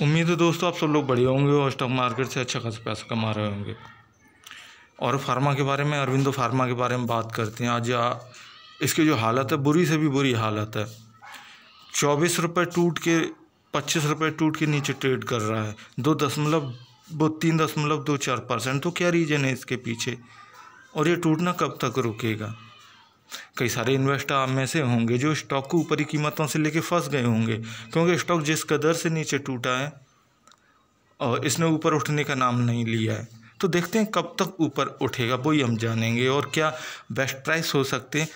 उम्मीद है दोस्तों आप सब लोग बढ़िया होंगे और स्टॉक मार्केट से अच्छा खासा पैसा कमा रहे होंगे। और फार्मा के बारे में, अरविंदो फार्मा के बारे में बात करते हैं। आज इसकी जो हालत है, बुरी से भी बुरी हालत है। 24 रुपये टूट के 25 रुपये टूट के नीचे ट्रेड कर रहा है। 3.24%। तो क्या रीज़न है इसके पीछे, और ये टूटना कब तक रुकेगा? कई सारे इन्वेस्टर आप में से होंगे जो स्टॉक को ऊपरी कीमतों से लेके फंस गए होंगे, क्योंकि स्टॉक जिस कदर से नीचे टूटा है और इसने ऊपर उठने का नाम नहीं लिया है। तो देखते हैं कब तक ऊपर उठेगा, वही हम जानेंगे। और क्या बेस्ट प्राइस हो सकते हैं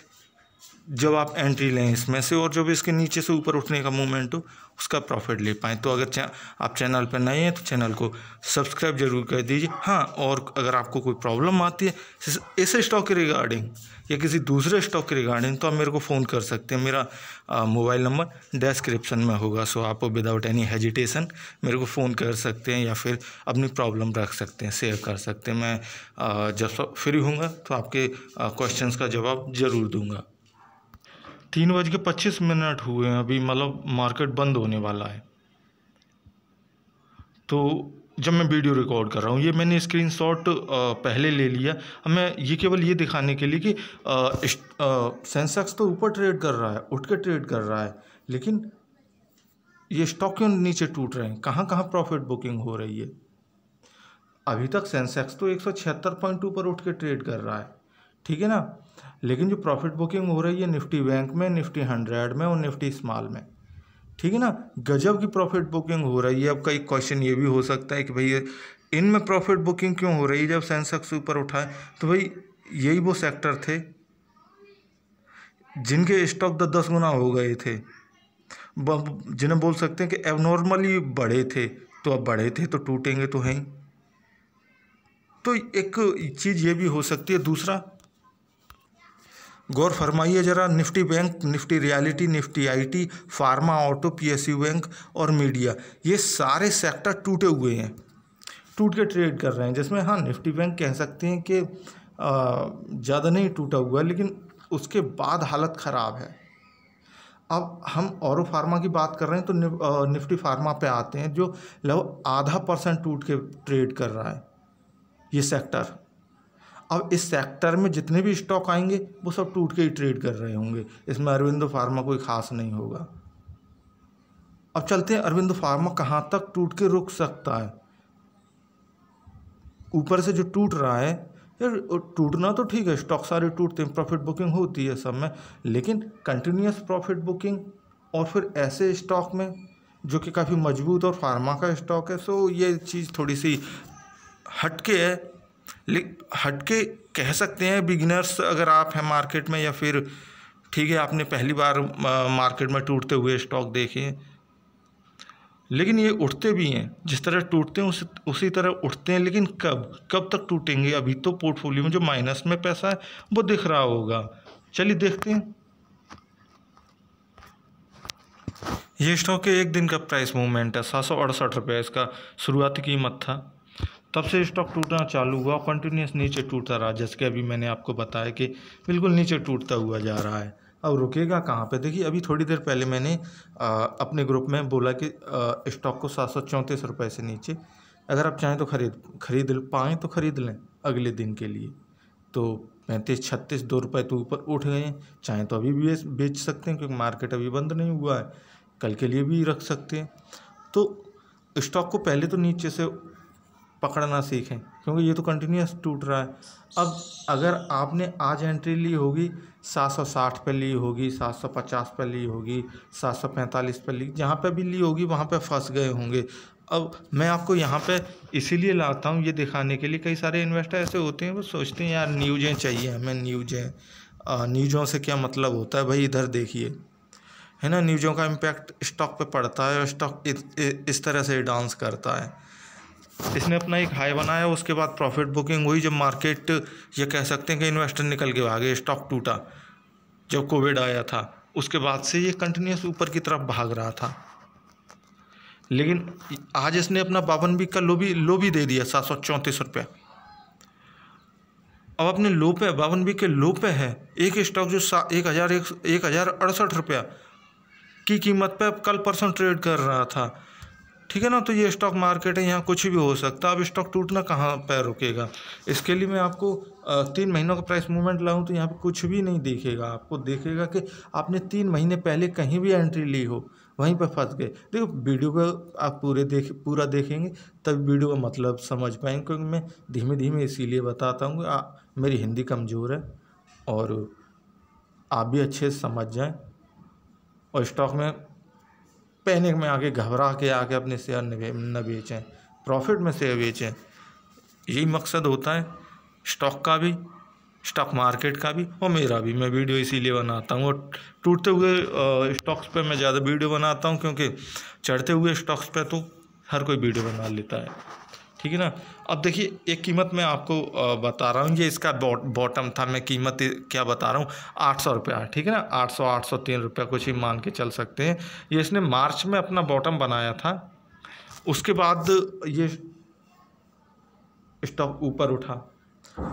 जब आप एंट्री लें इसमें से, और जब इसके नीचे से ऊपर उठने का मूवमेंट हो उसका प्रॉफिट ले पाएँ। तो अगर आप चैनल पर नए हैं तो चैनल को सब्सक्राइब जरूर कर दीजिए। हाँ, और अगर आपको कोई प्रॉब्लम आती है इस स्टॉक के रिगार्डिंग या किसी दूसरे स्टॉक के रिगार्डिंग, तो आप मेरे को फ़ोन कर सकते हैं। मेरा मोबाइल नंबर डिस्क्रिप्शन में होगा, सो आप विदाउट एनी हेजिटेशन मेरे को फ़ोन कर सकते हैं या फिर अपनी प्रॉब्लम रख सकते हैं, शेयर कर सकते हैं। मैं जब फ्री होऊंगा तो आपके क्वेश्चंस का जवाब ज़रूर दूंगा। 3:25 हुए हैं अभी, मतलब मार्केट बंद होने वाला है। तो जब मैं वीडियो रिकॉर्ड कर रहा हूँ, ये मैंने स्क्रीनशॉट पहले ले लिया। अब मैं ये केवल ये दिखाने के लिए कि सेंसेक्स तो ऊपर ट्रेड कर रहा है, उठ के ट्रेड कर रहा है, लेकिन ये स्टॉक क्यों नीचे टूट रहे हैं? कहाँ कहाँ प्रॉफिट बुकिंग हो रही है? अभी तक सेंसेक्स तो 176 पॉइंट ऊपर उठ के ट्रेड कर रहा है, ठीक है ना। लेकिन जो प्रॉफिट बुकिंग हो रही है निफ्टी बैंक में, निफ्टी 100 में और निफ्टी स्मॉल में, ठीक है ना, गजब की प्रॉफिट बुकिंग हो रही है। अब कई क्वेश्चन ये भी हो सकता है कि भाई इनमें प्रॉफिट बुकिंग क्यों हो रही है जब सेंसेक्स ऊपर उठा है? तो भाई यही वो सेक्टर थे जिनके स्टॉक 10 गुना हो गए थे, जिन्हें बोल सकते हैं कि एबनॉर्मली बढ़े थे। तो अब बढ़े थे तो टूटेंगे तो हैं ही। तो एक चीज़ ये भी हो सकती है। दूसरा, गौर फरमाइए ज़रा, Nifty bank, Nifty reality, Nifty IT, pharma, auto, PSU bank और मीडिया, ये सारे सेक्टर टूटे हुए हैं, टूट के ट्रेड कर रहे हैं। जिसमें हाँ, निफ्टी बैंक कह सकते हैं कि ज़्यादा नहीं टूटा हुआ, लेकिन उसके बाद हालत ख़राब है। अब हम औरो फार्मा की बात कर रहे हैं तो निफ्टी फार्मा पे आते हैं, जो लगभग 0.5% टूट के ट्रेड कर रहा है ये सेक्टर। अब इस सेक्टर में जितने भी स्टॉक आएंगे वो सब टूट के ही ट्रेड कर रहे होंगे। इसमें अरविंदो फार्मा कोई ख़ास नहीं होगा। अब चलते हैं, अरविंदो फार्मा कहाँ तक टूट के रुक सकता है? ऊपर से जो टूट रहा है, यार टूटना तो ठीक है, स्टॉक सारे टूटते हैं, प्रॉफिट बुकिंग होती है सब में, लेकिन कंटिन्यूस प्रॉफिट बुकिंग और फिर ऐसे स्टॉक में जो कि काफ़ी मजबूत और फार्मा का स्टॉक है, सो ये चीज़ थोड़ी सी हटके है। हटके कह सकते हैं बिगिनर्स अगर आप हैं मार्केट में, या फिर ठीक है आपने पहली बार मार्केट में टूटते हुए स्टॉक देखे हैं, लेकिन ये उठते भी हैं। जिस तरह टूटते हैं उसी तरह उठते हैं, लेकिन कब तक टूटेंगे? अभी तो पोर्टफोलियो में जो माइनस में पैसा है वो दिख रहा होगा। चलिए देखते हैं। ये स्टॉक के एक दिन का प्राइस मूवमेंट है, 768 रुपये इसका शुरुआती कीमत था। तब से स्टॉक टूटना चालू हुआ, कंटिन्यूस नीचे टूटता रहा, जैसे कि अभी मैंने आपको बताया कि बिल्कुल नीचे टूटता हुआ जा रहा है। अब रुकेगा कहाँ पे? देखिए, अभी थोड़ी देर पहले मैंने अपने ग्रुप में बोला कि स्टॉक को 734 रुपये से नीचे अगर आप चाहें तो खरीद पाएँ तो खरीद लें अगले दिन के लिए। तो 35-36 2 रुपये तो ऊपर उठ गए हैं। चाहें तो अभी भी बेच सकते हैं, क्योंकि मार्केट अभी बंद नहीं हुआ है, कल के लिए भी रख सकते हैं। तो स्टॉक को पहले तो नीचे से पकड़ना सीखें, क्योंकि ये तो कंटिन्यूस टूट रहा है। अब अगर आपने आज एंट्री ली होगी 760 पे ली होगी, 750 पे ली होगी, 745 पे ली, जहाँ पे भी ली होगी वहाँ पे फंस गए होंगे। अब मैं आपको यहाँ पे इसीलिए लाता हूँ ये दिखाने के लिए। कई सारे इन्वेस्टर ऐसे होते हैं, वो सोचते हैं यार न्यूज़ें चाहिए हमें, न्यूज़ों से क्या मतलब होता है? भाई इधर देखिए, है ना, न्यूज़ों का इम्पैक्ट स्टॉक पे पड़ता है और स्टॉक इस तरह से डांस करता है। इसने अपना एक हाई बनाया, उसके बाद प्रॉफिट बुकिंग हुई। जब मार्केट, ये कह सकते हैं कि इन्वेस्टर निकल के भागे, स्टॉक टूटा जब कोविड आया था, उसके बाद से ये कंटिन्यूस ऊपर की तरफ भाग रहा था। लेकिन आज इसने अपना 52 वीक का लो भी दे दिया, 734 रुपये। अब अपने लो पे, 52 वीक के लो पे है एक स्टॉक जो 1068 रुपया की कीमत पे कल परसों ट्रेड कर रहा था। ठीक है ना। तो ये स्टॉक मार्केट है, यहाँ कुछ भी हो सकता है। अब स्टॉक टूटना कहाँ पर रुकेगा, इसके लिए मैं आपको 3 महीनों का प्राइस मूवमेंट लाऊं तो यहाँ पे कुछ भी नहीं दिखेगा। आपको देखेगा कि आपने 3 महीने पहले कहीं भी एंट्री ली हो, वहीं पर फंस गए। देखो वीडियो को आप पूरा देखेंगे तब वीडियो का मतलब समझ पाएंगे, क्योंकि मैं धीमे धीमे इसीलिए बताता हूँ। मेरी हिंदी कमज़ोर है और आप भी अच्छे से समझ जाएं, और स्टॉक में पैनिक में आके घबरा के आके अपने शेयर न बेचें, प्रॉफिट में शेयर बेचें। यही मकसद होता है स्टॉक का भी, स्टॉक मार्केट का भी, और मेरा भी। मैं वीडियो इसीलिए बनाता हूँ, और टूटते हुए स्टॉक्स पे मैं ज़्यादा वीडियो बनाता हूँ, क्योंकि चढ़ते हुए स्टॉक्स पे तो हर कोई वीडियो बना लेता है, ठीक है ना। अब देखिए एक कीमत मैं आपको बता रहा हूँ, ये इसका बॉटम था। मैं कीमत क्या बता रहा हूँ, 800 रुपया, ठीक है ना। 803 रुपया कुछ ही मान के चल सकते हैं। ये इसने मार्च में अपना बॉटम बनाया था, उसके बाद ये स्टॉक ऊपर उठा,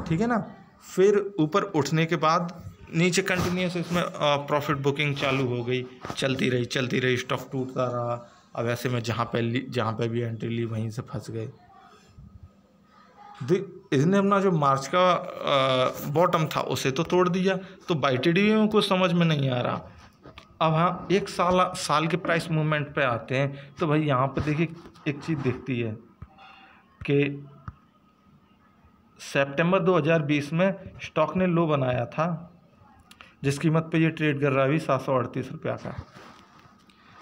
ठीक है ना। फिर ऊपर उठने के बाद नीचे कंटिन्यूस इसमें प्रॉफिट बुकिंग चालू हो गई, चलती रही, स्टॉक टूटता रहा। अब ऐसे में जहाँ पे भी एंट्री ली वहीं से फंस गए। इसने अपना जो मार्च का बॉटम था उसे तो तोड़ दिया, तो YTD में कुछ समझ में नहीं आ रहा। अब हाँ, एक साल के प्राइस मूवमेंट पे आते हैं, तो भाई यहाँ पे देखिए एक चीज़ दिखती है कि सितंबर 2020 में स्टॉक ने लो बनाया था, जिस कीमत पे ये ट्रेड कर रहा है अभी 738 रुपया का,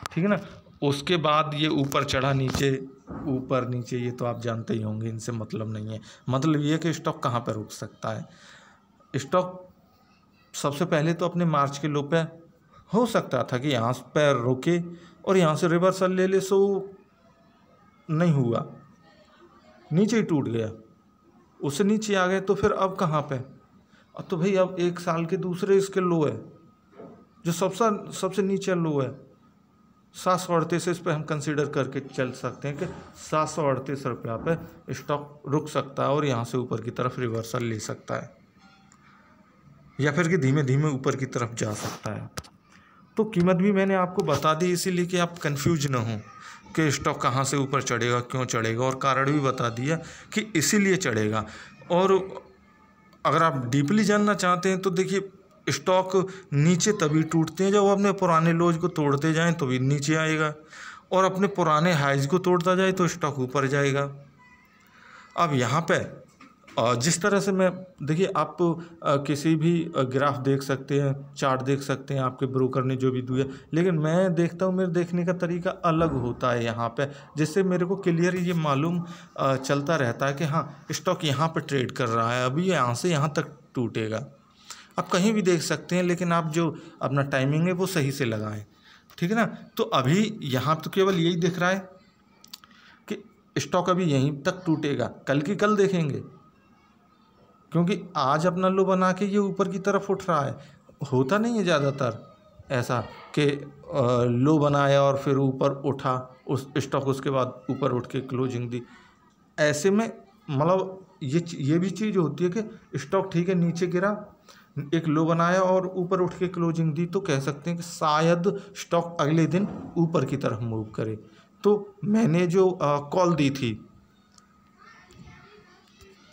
ठीक है ना। उसके बाद ये ऊपर चढ़ा, ऊपर नीचे, ये तो आप जानते ही होंगे, इनसे मतलब नहीं है। मतलब ये कि स्टॉक कहाँ पर रुक सकता है। स्टॉक सबसे पहले तो अपने मार्च के लो पे हो सकता था कि यहाँ पर रुके और यहाँ से रिवर्सल ले ले, सो नहीं हुआ, नीचे ही टूट गया, उससे नीचे आ गए। तो फिर अब कहाँ पे, अब तो भाई अब 1 साल के दूसरे इसके लो है, जो सबसे नीचे लो है 738। इस पर हम कंसीडर करके चल सकते हैं कि 738 रुपया पे स्टॉक रुक सकता है और यहाँ से ऊपर की तरफ रिवर्सल ले सकता है, या फिर कि धीमे धीमे ऊपर की तरफ जा सकता है। तो कीमत भी मैंने आपको बता दी, इसीलिए कि आप कंफ्यूज ना हो कि स्टॉक कहाँ से ऊपर चढ़ेगा, क्यों चढ़ेगा, और कारण भी बता दिया कि इसीलिए चढ़ेगा। और अगर आप डीपली जानना चाहते हैं तो देखिए, स्टॉक नीचे तभी टूटते हैं जब वो अपने पुराने लोज को तोड़ते जाएं, तो भी नीचे आएगा, और अपने पुराने हाइज को तोड़ता जाए तो स्टॉक ऊपर जाएगा। अब यहाँ पे जिस तरह से मैं, देखिए आप किसी भी ग्राफ देख सकते हैं, चार्ट देख सकते हैं, आपके ब्रोकर ने जो भी दिया, लेकिन मैं देखता हूँ, मेरे देखने का तरीका अलग होता है यहाँ पे, जिससे मेरे को क्लियर ये मालूम चलता रहता है कि हाँ स्टॉक यहाँ पे ट्रेड कर रहा है, अभी यहाँ से यहाँ तक टूटेगा। आप कहीं भी देख सकते हैं, लेकिन आप जो अपना टाइमिंग है वो सही से लगाएं, ठीक है ना। तो अभी यहाँ तो केवल यही दिख रहा है कि स्टॉक अभी यहीं तक टूटेगा, कल की कल देखेंगे, क्योंकि आज अपना लो बना के ये ऊपर की तरफ उठ रहा है। होता नहीं है ज़्यादातर ऐसा कि लो बनाया और फिर ऊपर उठा उस स्टॉक, उसके बाद ऊपर उठ के क्लोजिंग दी। ऐसे में मतलब ये भी चीज़ होती है कि स्टॉक ठीक है नीचे गिरा, एक लो बनाया और ऊपर उठ के क्लोजिंग दी, तो कह सकते हैं कि शायद स्टॉक अगले दिन ऊपर की तरफ मूव करे। तो मैंने जो कॉल दी थी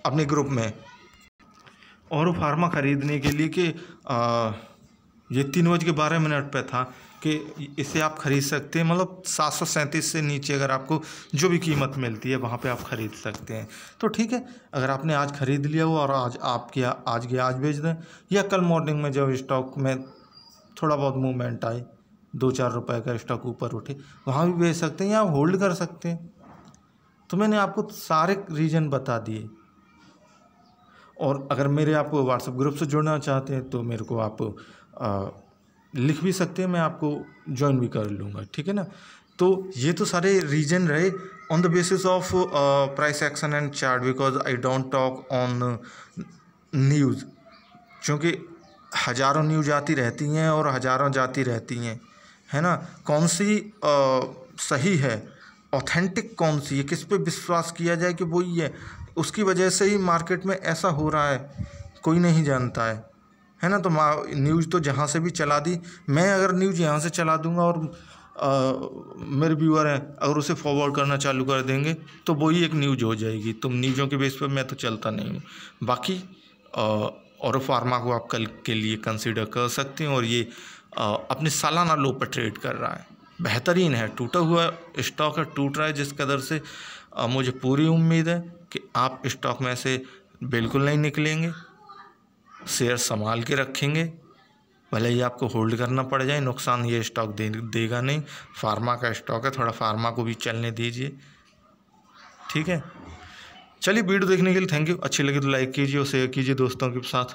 अपने ग्रुप में और फार्मा ख़रीदने के लिए कि ये 3:12 पे था कि इसे आप ख़रीद सकते हैं, मतलब 737 से नीचे अगर आपको जो भी कीमत मिलती है वहाँ पे आप ख़रीद सकते हैं। तो ठीक है, अगर आपने आज ख़रीद लिया हो और आज बेच दें, या कल मॉर्निंग में जब स्टॉक में थोड़ा बहुत मूवमेंट आए, 2-4 रुपए का स्टॉक ऊपर उठे, वहाँ भी बेच सकते हैं या होल्ड कर सकते हैं। तो मैंने आपको सारे रीज़न बता दिए। और अगर मेरे आप व्हाट्सएप ग्रुप से जुड़ना चाहते हैं तो मेरे को आप लिख भी सकते हैं, मैं आपको ज्वाइन भी कर लूँगा, ठीक है ना। तो ये तो सारे रीजन रहे on the basis of price action and chart, because I don't talk on news, क्योंकि हज़ारों न्यूज़ आती रहती हैं और हज़ारों जाती रहती हैं, है ना। कौन सी सही है, ऑथेंटिक कौन सी है, किस पे विश्वास किया जाए कि वही है, उसकी वजह से ही मार्केट में ऐसा हो रहा है, कोई नहीं जानता है ना। तो न्यूज़ तो जहाँ से भी चला दी, मैं अगर न्यूज़ यहाँ से चला दूँगा और मेरे व्यूअर हैं अगर उसे फॉरवर्ड करना चालू कर देंगे तो वही एक न्यूज हो जाएगी। तो न्यूज़ों के बेस पर मैं तो चलता नहीं हूँ। बाकी और फार्मा को आप कल के लिए कंसीडर कर सकते हैं, और ये अपने सालाना लो पर ट्रेड कर रहा है, बेहतरीन है। टूटा हुआ स्टॉक है, टूट रहा है, जिस कदर से मुझे पूरी उम्मीद है कि आप स्टॉक में से बिल्कुल नहीं निकलेंगे, शेयर संभाल के रखेंगे, भले ही आपको होल्ड करना पड़ जाए, नुकसान ये स्टॉक देगा नहीं। फार्मा का स्टॉक है, थोड़ा फार्मा को भी चलने दीजिए, ठीक है। चलिए, वीडियो देखने के लिए थैंक यू। अच्छी लगी तो लाइक कीजिए और शेयर कीजिए दोस्तों के साथ।